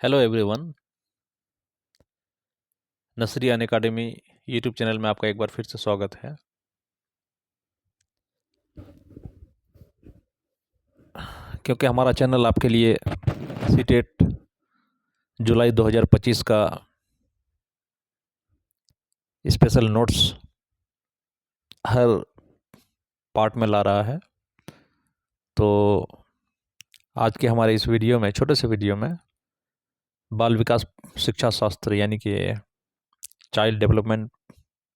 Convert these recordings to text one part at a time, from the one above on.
Hello everyone. Nasreen academy YouTube channel में आपका एक बार फिर से स्वागत है। क्योंकि हमारा चैनल आपके लिए सीटेट जुलाई 2025 का स्पेशल नोट्स हर पार्ट में ला रहा है, तो आज के हमारे इस वीडियो में, छोटे से वीडियो में, बाल विकास शिक्षा शास्त्र यानी कि चाइल्ड डेवलपमेंट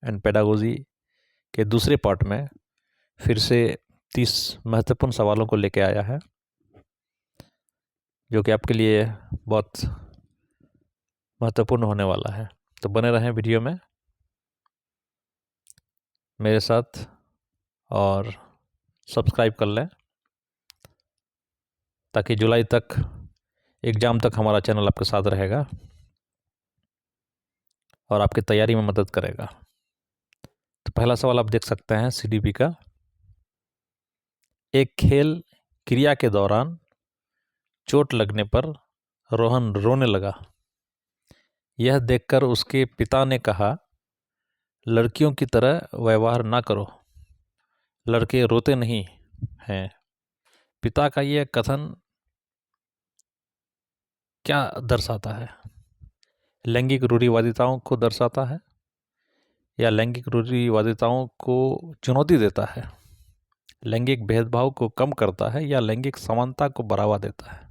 एंड पेडागोजी के दूसरे पार्ट में फिर से 30 महत्वपूर्ण सवालों को लेके आया है, जो कि आपके लिए बहुत महत्वपूर्ण होने वाला है। तो बने रहें वीडियो में मेरे साथ और सब्सक्राइब कर लें, ताकि जुलाई तक, एग्ज़ाम तक हमारा चैनल आपके साथ रहेगा और आपकी तैयारी में मदद करेगा। तो पहला सवाल आप देख सकते हैं सीडीपी का। एक खेल क्रिया के दौरान चोट लगने पर रोहन रोने लगा। यह देखकर उसके पिता ने कहा, लड़कियों की तरह व्यवहार ना करो, लड़के रोते नहीं हैं। पिता का यह कथन क्या दर्शाता है? लैंगिक रूढ़िवादिताओं को दर्शाता है, या लैंगिक रूढ़िवादिताओं को चुनौती देता है, लैंगिक भेदभाव को कम करता है, या लैंगिक समानता को बढ़ावा देता है?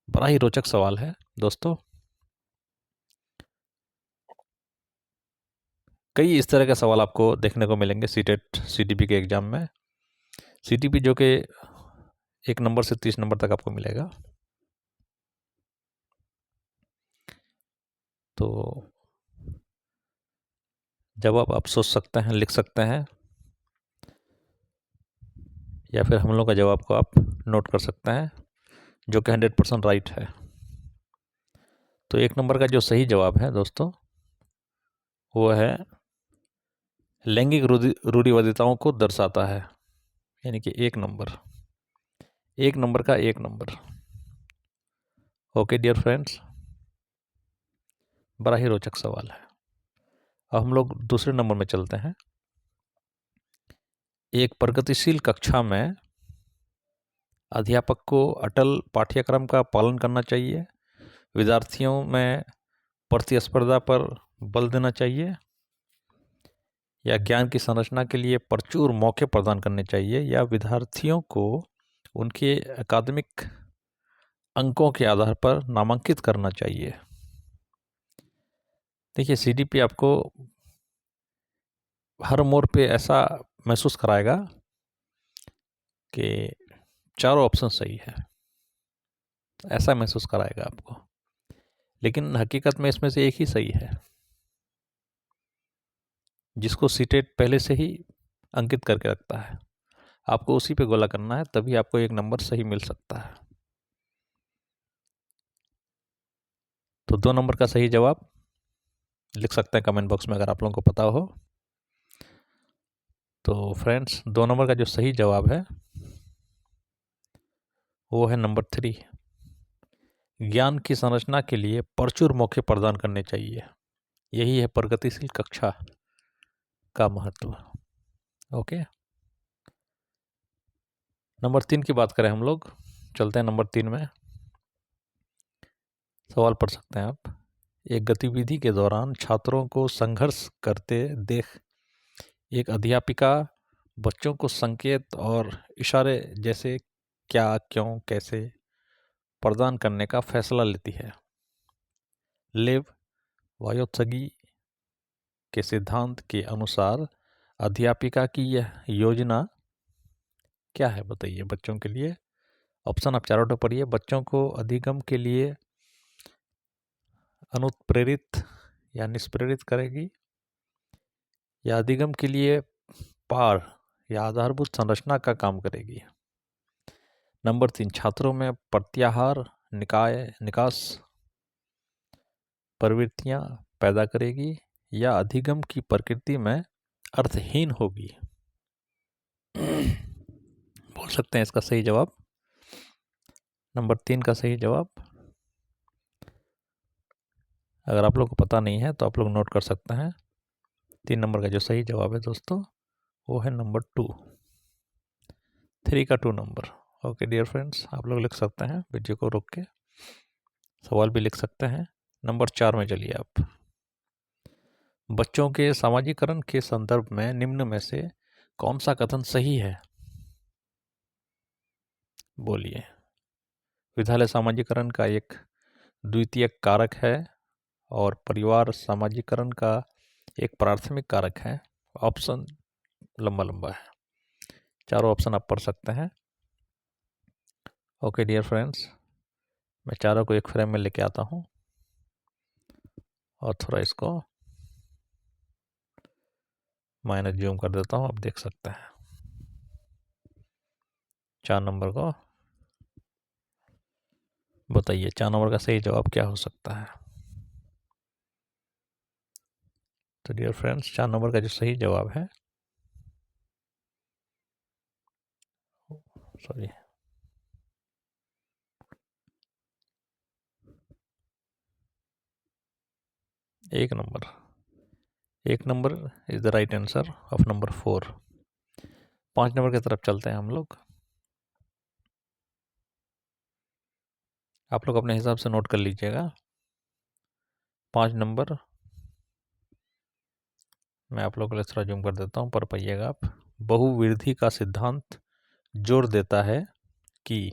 बड़ा ही रोचक सवाल है दोस्तों। कई इस तरह के सवाल आपको देखने को मिलेंगे सीटेट सीटीपी के एग्जाम में। सीटीपी जो कि 1 नंबर से 30 नंबर तक आपको मिलेगा। तो जवाब आप सोच सकते हैं, लिख सकते हैं, या फिर हम लोग का जवाब को आप नोट कर सकते हैं, जो कि 100% राइट है। तो 1 नंबर का जो सही जवाब है दोस्तों, वो है लैंगिक रूढ़िवादिताओं को दर्शाता है, यानी कि 1 नंबर। 1 नंबर का 1 नंबर। ओके डियर फ्रेंड्स, बड़ा ही रोचक सवाल है। अब हम लोग दूसरे नंबर में चलते हैं। एक प्रगतिशील कक्षा में अध्यापक को अटल पाठ्यक्रम का पालन करना चाहिए, विद्यार्थियों में प्रतिस्पर्धा पर बल देना चाहिए, या ज्ञान की संरचना के लिए प्रचुर मौके प्रदान करने चाहिए, या विद्यार्थियों को उनके अकादमिक अंकों के आधार पर नामांकित करना चाहिए? देखिए, सीडीपी आपको हर मोड़ पे ऐसा महसूस कराएगा कि चारों ऑप्शन सही है, ऐसा महसूस कराएगा आपको, लेकिन हकीकत में इसमें से एक ही सही है, जिसको सीटेट पहले से ही अंकित करके रखता है। आपको उसी पे गोला करना है, तभी आपको 1 नंबर सही मिल सकता है। तो 2 नंबर का सही जवाब लिख सकते हैं कमेंट बॉक्स में, अगर आप लोगों को पता हो तो। फ्रेंड्स, 2 नंबर का जो सही जवाब है वो है नंबर 3। ज्ञान की संरचना के लिए प्रचुर मौके प्रदान करने चाहिए। यही है प्रगतिशील कक्षा का महत्व। ओके, नंबर 3 की बात करें हम लोग, चलते हैं नंबर 3 में। सवाल पढ़ सकते हैं आप। एक गतिविधि के दौरान छात्रों को संघर्ष करते देख एक अध्यापिका बच्चों को संकेत और इशारे जैसे क्या, क्यों, कैसे प्रदान करने का फैसला लेती है। लेव वायोत्सर्गी के सिद्धांत के अनुसार अध्यापिका की यह योजना क्या है, बताइए बच्चों के लिए। ऑप्शन आप चारों पढ़िए। बच्चों को अधिगम के लिए अनुप्रेरित या निष्प्रेरित करेगी, या अधिगम के लिए पार या आधारभूत संरचना का काम करेगी। नंबर 3, छात्रों में प्रत्याहार निकास प्रवृत्तियां पैदा करेगी, या अधिगम की प्रकृति में अर्थहीन होगी। बोल सकते हैं इसका सही जवाब। नंबर 3 का सही जवाब अगर आप लोग को पता नहीं है तो आप लोग नोट कर सकते हैं। 3 नंबर का जो सही जवाब है दोस्तों वो है नंबर 2, 3 का 2 नंबर। ओके डियर फ्रेंड्स, आप लोग लिख सकते हैं, वीडियो को रोक के सवाल भी लिख सकते हैं। नंबर 4 में चलिए आप। बच्चों के सामाजिकरण के संदर्भ में निम्न में से कौन सा कथन सही है? बोलिए। विद्यालय सामाजिकरण का एक द्वितीयक कारक है और परिवार सामाजिकरण का एक प्राथमिक कारक है। ऑप्शन लंबा लंबा है, चारों ऑप्शन आप पढ़ सकते हैं। ओके डियर फ्रेंड्स, मैं चारों को एक फ्रेम में लेके आता हूँ और थोड़ा इसको माइनस जूम कर देता हूँ, आप देख सकते हैं 4 नंबर को। बताइए 4 नंबर का सही जवाब क्या हो सकता है? तो डियर फ्रेंड्स, 4 नंबर का जो सही जवाब है, sorry, 1 number, 1 number is the right answer of number 4। 5 number की तरफ चलते हैं हम लोग। आप लोग अपने हिसाब से नोट कर लीजिएगा। 5 नंबर मैं आप लोगों के लिए थोड़ा जूम कर देता हूँ, पढ़ पाइएगा आप। बहुविधि का सिद्धांत जोर देता है कि,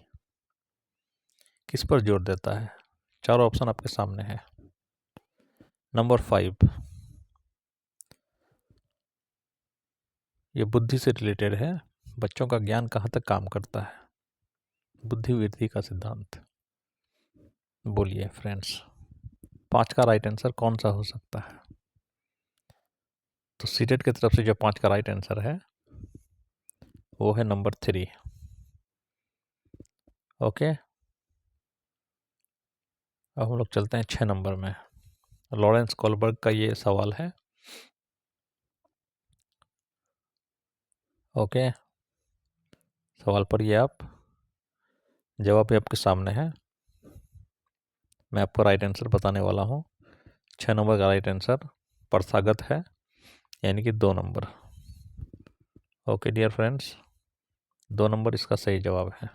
किस पर जोर देता है? चारों ऑप्शन आपके सामने है। नंबर 5, ये बुद्धि से रिलेटेड है। बच्चों का ज्ञान कहाँ तक काम करता है? बुद्धि वृद्धि का सिद्धांत। बोलिए फ्रेंड्स, 5 का राइट आंसर कौन सा हो सकता है? तो सीटेट की तरफ से जो 5 का राइट आंसर है वो है नंबर 3। ओके, अब हम लोग चलते हैं 6 नंबर में। लॉरेंस कोलबर्ग का ये सवाल है। ओके, सवाल पढ़िए आप, जवाब भी आपके सामने है। मैं आपको राइट आंसर बताने वाला हूँ। 6 नंबर का राइट आंसर प्रथागत है, यानी कि 2 नंबर। ओके डियर फ्रेंड्स, 2 नंबर इसका सही जवाब है।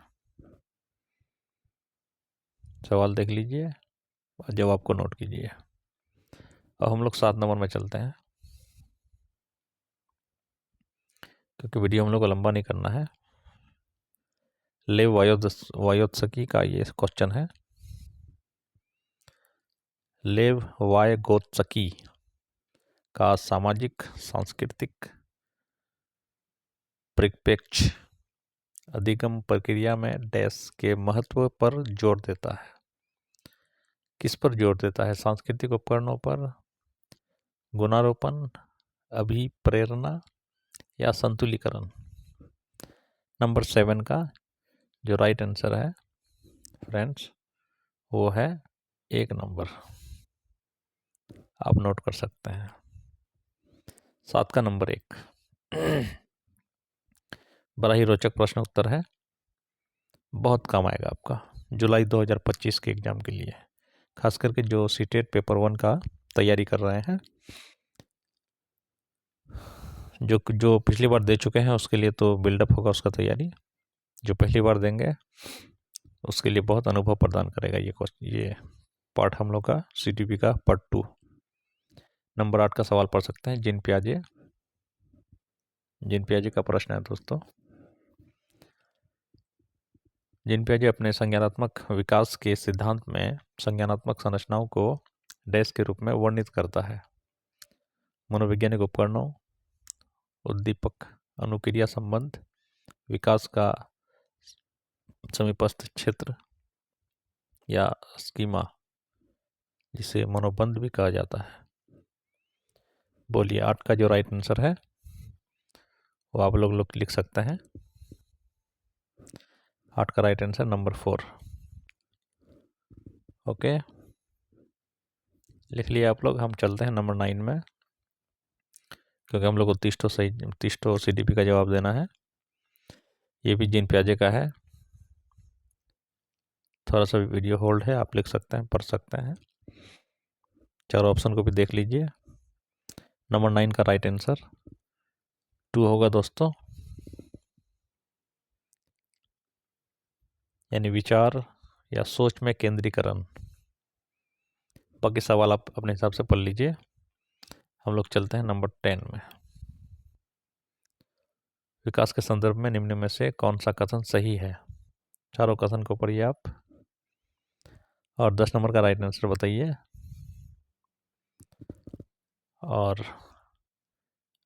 सवाल देख लीजिए और जवाब को नोट कीजिए। अब हम लोग 7 नंबर में चलते हैं, क्योंकि वीडियो हम लोग को लंबा नहीं करना है। लेव वायोत्सकी का ये क्वेश्चन है। लेव वायगोत्सकी का सामाजिक सांस्कृतिक परिप्रेक्ष्य अधिगम प्रक्रिया में डैश के महत्व पर जोर देता है। किस पर जोर देता है? सांस्कृतिक उपकरणों पर, गुणारोपण, अभिप्रेरणा या संतुलीकरण? नंबर 7 का जो राइट आंसर है फ्रेंड्स वो है 1 नंबर, आप नोट कर सकते हैं। 7 का नंबर 1 बड़ा ही रोचक प्रश्न उत्तर है, बहुत काम आएगा आपका जुलाई 2025 के एग्जाम के लिए, खास करके जो सीटेट पेपर 1 का तैयारी कर रहे हैं। जो पिछली बार दे चुके हैं उसके लिए तो बिल्डअप होगा उसका तैयारी, जो पहली बार देंगे उसके लिए बहुत अनुभव प्रदान करेगा ये पार्ट हम लोग का CTP का पार्ट 2। नंबर 8 का सवाल पढ़ सकते हैं। जिन पियाजे का प्रश्न है दोस्तों। जिन पियाजे अपने संज्ञानात्मक विकास के सिद्धांत में संज्ञानात्मक संरचनाओं को डैश के रूप में वर्णित करता है। मनोवैज्ञानिक उपकरणों, उद्दीपक, अनुक्रिया संबंध, विकास का समीपस्थ क्षेत्र या स्कीमा, जिसे मनोबंध भी कहा जाता है। बोलिए 8 का जो राइट आंसर है वो आप लोग लिख सकते हैं। 8 का राइट आंसर नंबर 4। ओके, लिख लिया आप लोग। हम चलते हैं नंबर 9 में, क्योंकि हम लोग को 30 CDP का जवाब देना है। ये भी जिन प्याजे का है। थोड़ा सा वीडियो होल्ड है, आप लिख सकते हैं, पढ़ सकते हैं। चारों ऑप्शन को भी देख लीजिए। नंबर 9 का राइट आंसर 2 होगा दोस्तों, यानी विचार या सोच में केंद्रीकरण। बाकी सवाल आप अपने हिसाब से पढ़ लीजिए। हम लोग चलते हैं नंबर 10 में। विकास के संदर्भ में निम्न में से कौन सा कथन सही है? चारों कथन को पढ़िए आप और 10 नंबर का राइट आंसर बताइए। और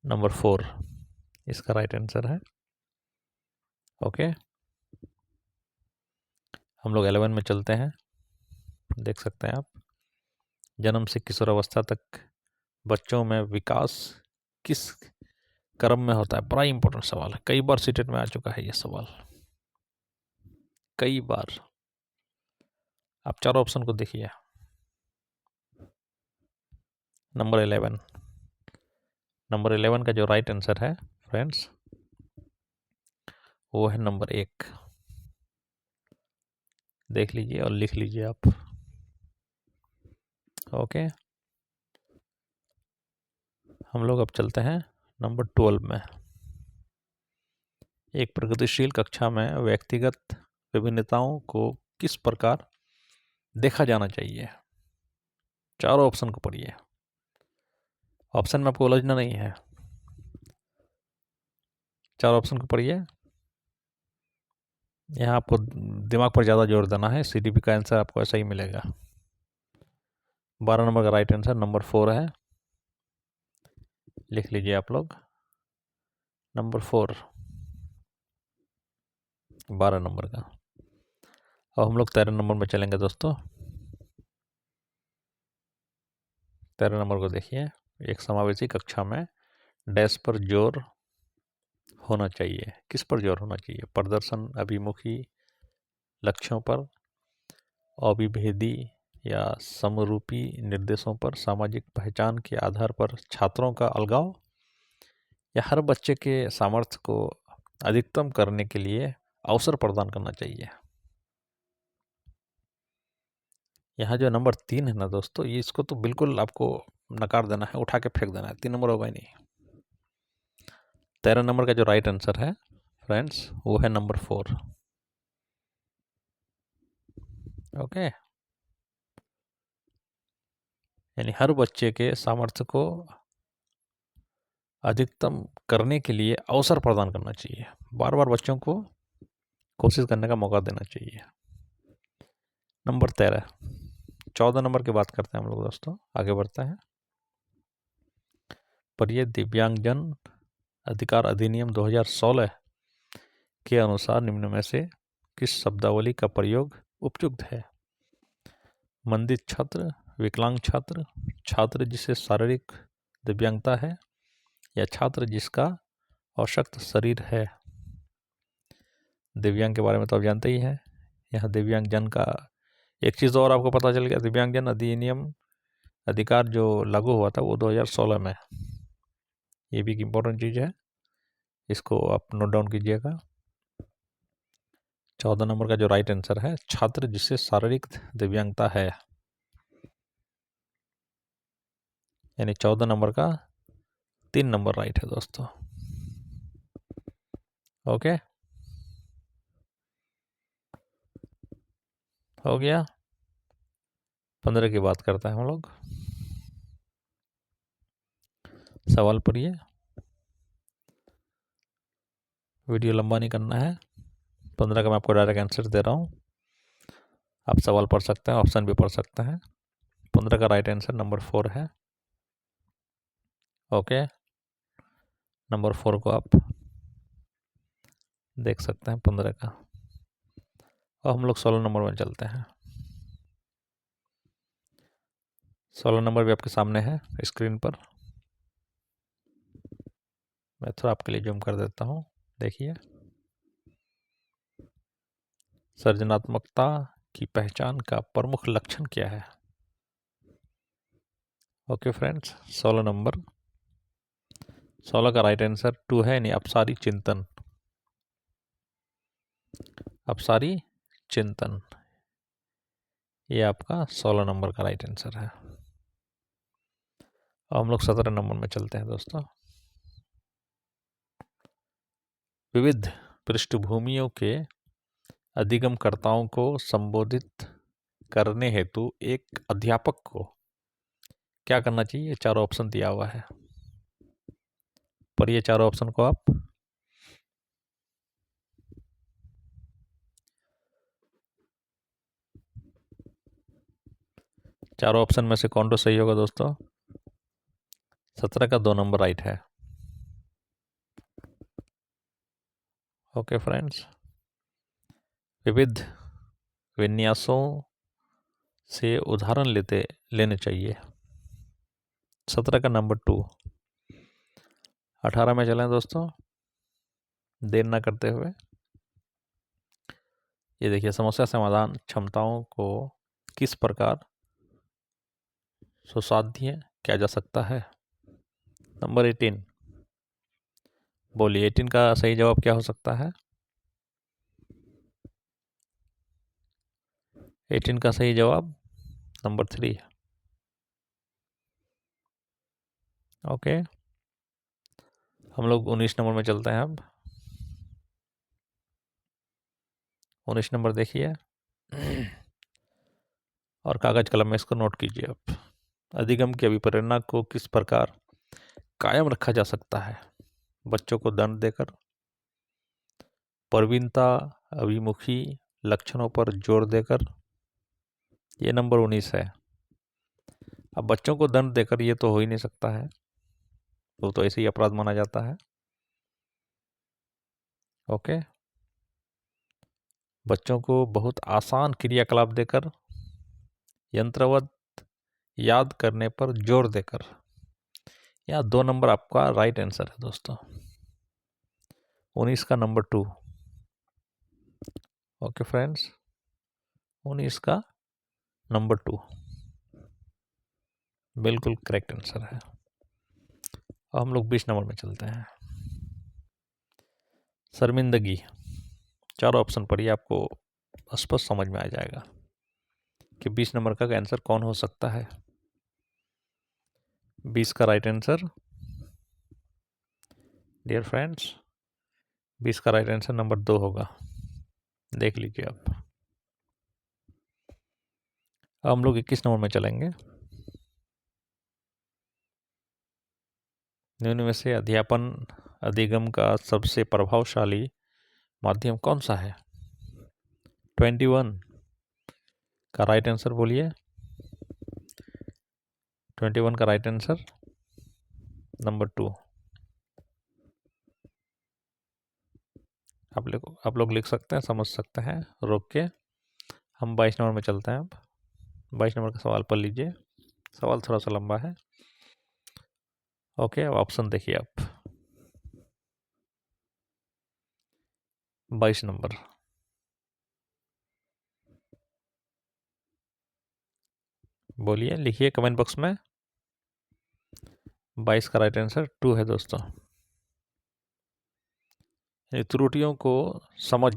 नंबर 4 इसका राइट आंसर है। ओके, हम लोग 11 में चलते हैं। देख सकते हैं आप, जन्म से किशोरावस्था तक बच्चों में विकास किस क्रम में होता है? बड़ा इंपॉर्टेंट सवाल है, कई बार सीटेट में आ चुका है ये सवाल, कई बार। आप चारों ऑप्शन को देखिए। नंबर 11 का जो राइट आंसर है फ्रेंड्स, वो है नंबर 1। देख लीजिए और लिख लीजिए आप। ओके, हम लोग अब चलते हैं नंबर 12 में। एक प्रगतिशील कक्षा में व्यक्तिगत विभिन्नताओं को किस प्रकार देखा जाना चाहिए? चारों ऑप्शन को पढ़िए। ऑप्शन में आपको उलझना नहीं है, चारों ऑप्शन को पढ़िए। यहाँ आपको दिमाग पर ज़्यादा जोर देना है, CDP का आंसर आपको ऐसा ही मिलेगा। 12 नंबर का राइट आंसर नंबर 4 है, लिख लीजिए आप लोग। नंबर 4 12 नंबर का। अब हम लोग 13 नंबर में चलेंगे दोस्तों। 13 नंबर को देखिए। एक समावेशी कक्षा में डैश पर जोर होना चाहिए। किस पर जोर होना चाहिए? प्रदर्शन अभिमुखी लक्ष्यों पर, अविभेदी या समरूपी निर्देशों पर, सामाजिक पहचान के आधार पर छात्रों का अलगाव, या हर बच्चे के सामर्थ्य को अधिकतम करने के लिए अवसर प्रदान करना चाहिए। यहाँ जो नंबर 3 है ना दोस्तों, ये इसको तो बिल्कुल आपको नकार देना है, उठा के फेंक देना है। 3 नंबर होगा ही नहीं। 13 नंबर का जो राइट आंसर है फ्रेंड्स, वो है नंबर 4। ओके, यानी हर बच्चे के सामर्थ्य को अधिकतम करने के लिए अवसर प्रदान करना चाहिए। बार बार बच्चों को कोशिश करने का मौका देना चाहिए। नंबर 13। 14 नंबर की बात करते हैं हम लोग दोस्तों, आगे बढ़ते हैं। पर ये दिव्यांगजन अधिकार अधिनियम 2016 के अनुसार निम्न में से किस शब्दावली का प्रयोग उपयुक्त है? मंदित छात्र, विकलांग छात्र, छात्र जिसे शारीरिक दिव्यांगता है, या छात्र जिसका अशक्त शरीर है। दिव्यांग के बारे में तो आप जानते ही हैं। यहाँ दिव्यांगजन का एक चीज़ और आपको पता चल गया, दिव्यांगजन अधिनियम अधिकार जो लागू हुआ था वो 2016 में। ये भी एक इम्पोर्टेंट चीज़ है, इसको आप नोट डाउन कीजिएगा। 14 नंबर का जो राइट आंसर है, छात्र जिसे शारीरिक दिव्यांगता है, यानी 14 नंबर का 3 नंबर राइट है दोस्तों। ओके, हो गया। 15 की बात करते हैं हम लोग। सवाल पढ़िए, वीडियो लंबा नहीं करना है। 15 का मैं आपको डायरेक्ट आंसर दे रहा हूँ, आप सवाल पढ़ सकते हैं, ऑप्शन भी पढ़ सकते हैं। 15 का राइट आंसर नंबर 4 है। ओके, नंबर 4 को आप देख सकते हैं 15 का। और हम लोग 16 नंबर में चलते हैं। 16 नंबर भी आपके सामने है स्क्रीन पर, मैं थोड़ा आपके लिए जूम कर देता हूँ, देखिए। सृजनात्मकता की पहचान का प्रमुख लक्षण क्या है? ओके फ्रेंड्स, 16 नंबर, 16 का राइट आंसर 2 है, यानी अपसारी चिंतन। अपसारी चिंतन, ये आपका 16 नंबर का राइट आंसर है। अब हम लोग 17 नंबर में चलते हैं दोस्तों। विविध पृष्ठभूमियों के अधिगमकर्ताओं को संबोधित करने हेतु एक अध्यापक को क्या करना चाहिए? ये चारों ऑप्शन दिया हुआ है, पर ये चारों ऑप्शन को आप चारों ऑप्शन में से कौन तो सही होगा दोस्तों? 17 का 2 नंबर राइट है। ओके फ्रेंड्स, विविध विन्यासों से उदाहरण लेने चाहिए। 17 का नंबर 2। 18 में चलें दोस्तों, देर ना करते हुए। ये देखिए, समस्या समाधान क्षमताओं को किस प्रकार सुसाध्य किया जा सकता है। नंबर 18, बोलिए 18 का सही जवाब क्या हो सकता है? 18 का सही जवाब नंबर 3। ओके, हम लोग 19 नंबर में चलते हैं अब। 19 नंबर देखिए और कागज कलम में इसको नोट कीजिए आप। अधिगम की अभिप्रेरणा को किस प्रकार कायम रखा जा सकता है? बच्चों को दंड देकर, प्रवीणता अभिमुखी लक्षणों पर जोर देकर। ये नंबर 19 है। अब बच्चों को दंड देकर ये तो हो ही नहीं सकता है, वो तो ऐसे ही अपराध माना जाता है। ओके, बच्चों को बहुत आसान क्रियाकलाप देकर, यंत्रवत याद करने पर जोर देकर। यहाँ 2 नंबर आपका राइट आंसर है दोस्तों, 19 का नंबर 2। ओके फ्रेंड्स, 19 का नंबर 2 बिल्कुल करेक्ट आंसर है। अब हम लोग 20 नंबर में चलते हैं। शर्मिंदगी, चारों ऑप्शन पढ़िए, आपको स्पष्ट समझ में आ जाएगा कि 20 नंबर का आंसर कौन हो सकता है। 20 का राइट आंसर, डियर फ्रेंड्स, 20 का राइट आंसर नंबर 2 होगा। देख लीजिए आप। अब हम लोग 21 नंबर में चलेंगे। निम्न में से अध्यापन अधिगम का सबसे प्रभावशाली माध्यम कौन सा है? 21 का राइट आंसर बोलिए। 21 का राइट आंसर नंबर 2। आप लोग लिख सकते हैं, समझ सकते हैं, रोक के। हम 22 नंबर में चलते हैं। अब 22 नंबर का सवाल पढ़ लीजिए, सवाल थोड़ा सा लंबा है। ओके, अब ऑप्शन देखिए आप। 22 नंबर, बोलिए, लिखिए कमेंट बॉक्स में। 22 का राइट आंसर 2 है दोस्तों। त्रुटियों को समझ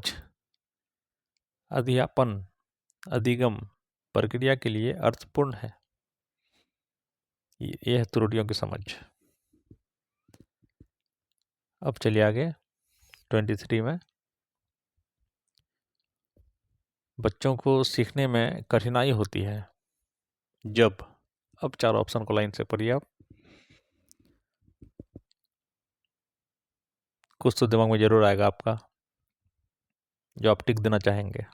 अध्यापन अधिगम प्रक्रिया के लिए अर्थपूर्ण है। ये है त्रुटियों की समझ। अब चलिए आगे 23 में। बच्चों को सीखने में कठिनाई होती है जब। अब 4 ऑप्शन को लाइन से पढ़िए आप। कुछ तो दिमाग में जरूर आएगा आपका, जो आप टिक देना चाहेंगे।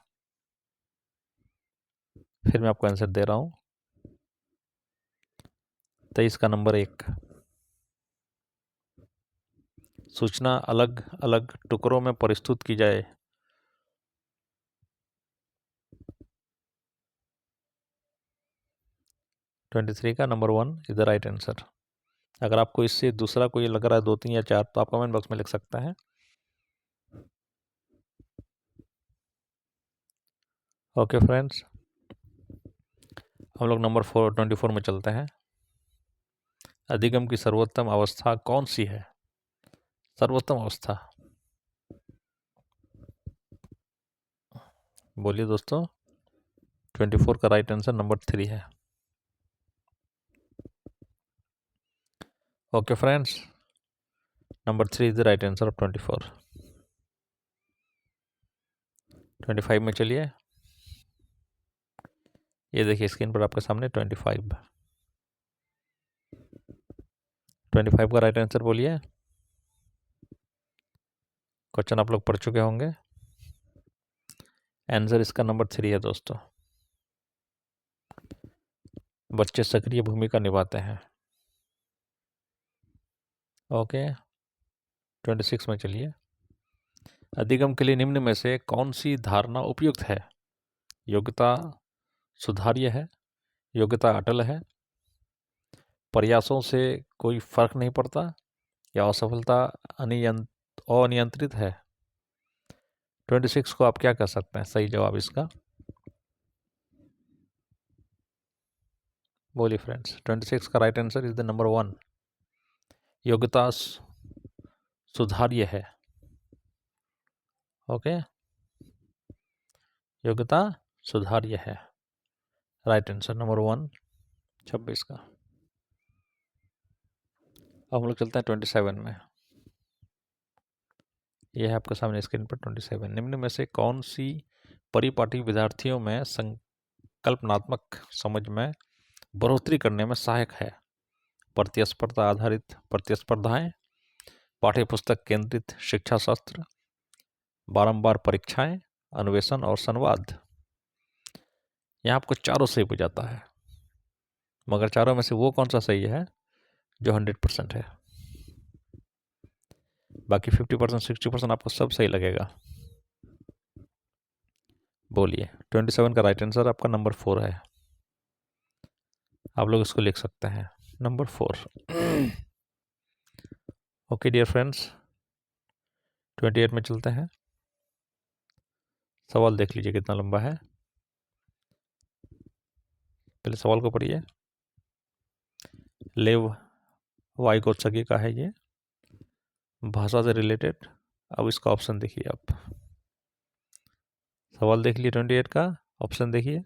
फिर मैं आपको आंसर दे रहा हूं। 23 का नंबर 1। सूचना अलग अलग टुकड़ों में प्रस्तुत की जाए। ट्वेंटी थ्री का number 1 is the right answer. अगर आपको इससे दूसरा कोई लग रहा है, 2, 3 या 4, तो आप कमेंट बॉक्स में लिख सकते हैं। ओके फ्रेंड्स, हम लोग नंबर 24 में चलते हैं। अधिगम की सर्वोत्तम अवस्था कौन सी है? सर्वोत्तम अवस्था, बोलिए दोस्तों। 24 का राइट आंसर नंबर 3 है। Okay friends, number 3 is the right answer of 24। 25 में चलिए, ये देखिए स्क्रीन पर आपके सामने 25। 25 का राइट आंसर बोलिए। क्वेश्चन आप लोग पढ़ चुके होंगे। आंसर इसका नंबर 3 है दोस्तों। बच्चे सक्रिय भूमिका निभाते हैं। ओके, 26 में चलिए। अधिगम के लिए निम्न में से कौन सी धारणा उपयुक्त है? योग्यता सुधार्य है, योग्यता अटल है, प्रयासों से कोई फर्क नहीं पड़ता, या असफलता अनियंत्रित है। 26 को आप क्या कह सकते हैं? सही जवाब इसका बोलिए फ्रेंड्स। 26 का right answer is the number 1, योग्यता सुधार्य है। ओके, योग्यता सुधार्य है, राइट आंसर नंबर 1, 26 का। अब हम लोग चलते हैं 27 में। यह है आपके सामने स्क्रीन पर 27। निम्न में से कौन सी परिपाटी विद्यार्थियों में संकल्पनात्मक समझ में बढ़ोतरी करने में सहायक है? प्रतिस्पर्धा आधारित प्रतिस्पर्धाएं, पाठ्यपुस्तक केंद्रित शिक्षा शास्त्र, बारंबार परीक्षाएं, अन्वेषण और संवाद। यहाँ आपको चारों सही हो जाता है, मगर चारों में से वो कौन सा सही है जो 100% है? बाकी 50% 60% आपको सब सही लगेगा। बोलिए। 27 का राइट आंसर आपका नंबर 4 है। आप लोग इसको लिख सकते हैं, नंबर 4। ओके डियर फ्रेंड्स, 28 में चलते हैं। सवाल देख लीजिए कितना लंबा है। पहले सवाल को पढ़िए। लेव वाइगोत्स्की का है ये, भाषा से रिलेटेड। अब इसका ऑप्शन देखिए आप। सवाल देख लिए 28 का, ऑप्शन देखिए।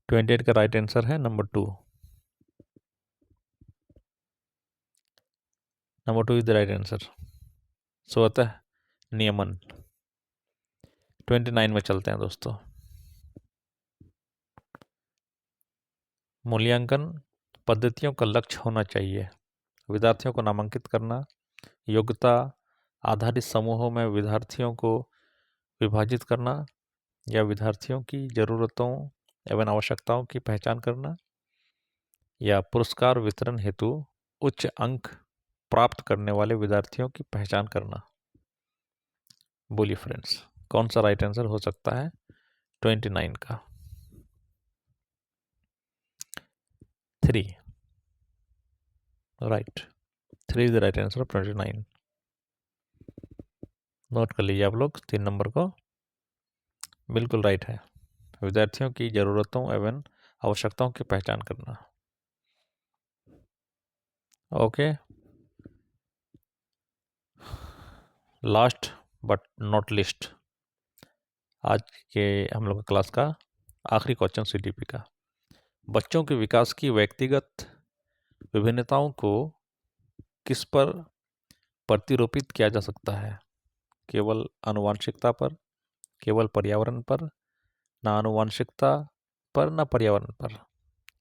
28 का राइट आंसर है number 2। Number 2 is the right answer, स्वतः नियमन। 29 में चलते हैं दोस्तों। मूल्यांकन पद्धतियों का लक्ष्य होना चाहिए विद्यार्थियों को नामांकित करना, योग्यता आधारित समूहों में विद्यार्थियों को विभाजित करना, या विद्यार्थियों की ज़रूरतों एवं आवश्यकताओं की पहचान करना, या पुरस्कार वितरण हेतु उच्च अंक प्राप्त करने वाले विद्यार्थियों की पहचान करना। बोलिए फ्रेंड्स, कौन सा राइट आंसर हो सकता है 29 का? 3 right, 3 is the right answer of 29। Note कर लीजिए आप लोग 3 नंबर को, बिल्कुल राइट है। विद्यार्थियों की ज़रूरतों एवं आवश्यकताओं की पहचान करना। Okay, last but not list, आज के हम लोग क्लास का आखिरी क्वेश्चन सीडीपी का। बच्चों के विकास की व्यक्तिगत विभिन्नताओं को किस पर प्रतिरूपित किया जा सकता है? केवल आनुवंशिकता पर, केवल पर्यावरण पर, ना आनुवंशिकता पर ना पर्यावरण पर।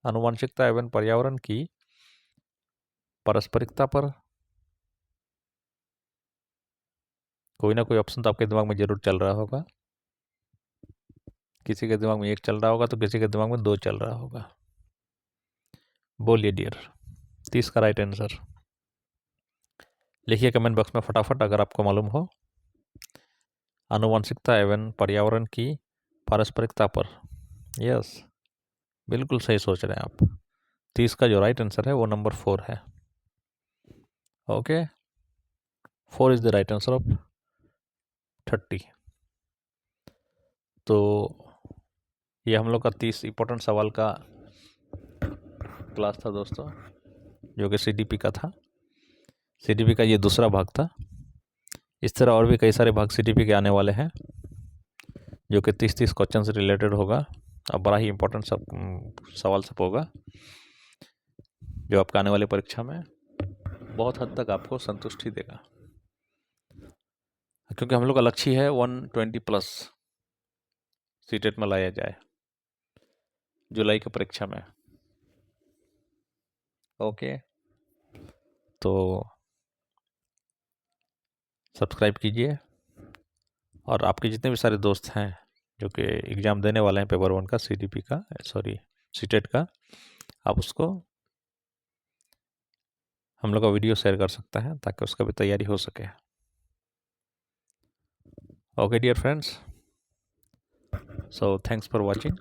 आनुवंशिकता एवं पर्यावरण की पारस्परिकता पर। कोई ना कोई ऑप्शन तो आपके दिमाग में जरूर चल रहा होगा। किसी के दिमाग में 1 चल रहा होगा तो किसी के दिमाग में 2 चल रहा होगा। बोलिए डियर, 30 का राइट आंसर लिखिए कमेंट बॉक्स में फटाफट अगर आपको मालूम हो। आनुवंशिकता एवं पर्यावरण की पारस्परिकता पर। यस, बिल्कुल सही सोच रहे हैं आप। 30 का जो राइट आंसर है वो नंबर 4 है। Okay, 4 is the right answer of 30। तो ये हम लोग का 30 इंपॉर्टेंट सवाल का क्लास था दोस्तों, जो कि सीडीपी का था। सीडीपी का ये दूसरा भाग था। इस तरह और भी कई सारे भाग सीडीपी के आने वाले हैं, जो कि 30 क्वेश्चन से रिलेटेड होगा। अब बड़ा ही इंपॉर्टेंट सब सवाल सब होगा। जो आपका आने वाली परीक्षा में बहुत हद तक आपको संतुष्टि देगा, क्योंकि हम लोग का लक्ष्य है 120+ सीटेट में लाया जाए जुलाई की परीक्षा में। ओके, तो सब्सक्राइब कीजिए, और आपके जितने भी सारे दोस्त हैं जो कि एग्ज़ाम देने वाले हैं पेपर 1 का, CDP का, सॉरी सीटेट का, आप उसको हम लोग का वीडियो शेयर कर सकते हैं ताकि उसका भी तैयारी हो सके। Okay dear friends, so thanks for watching.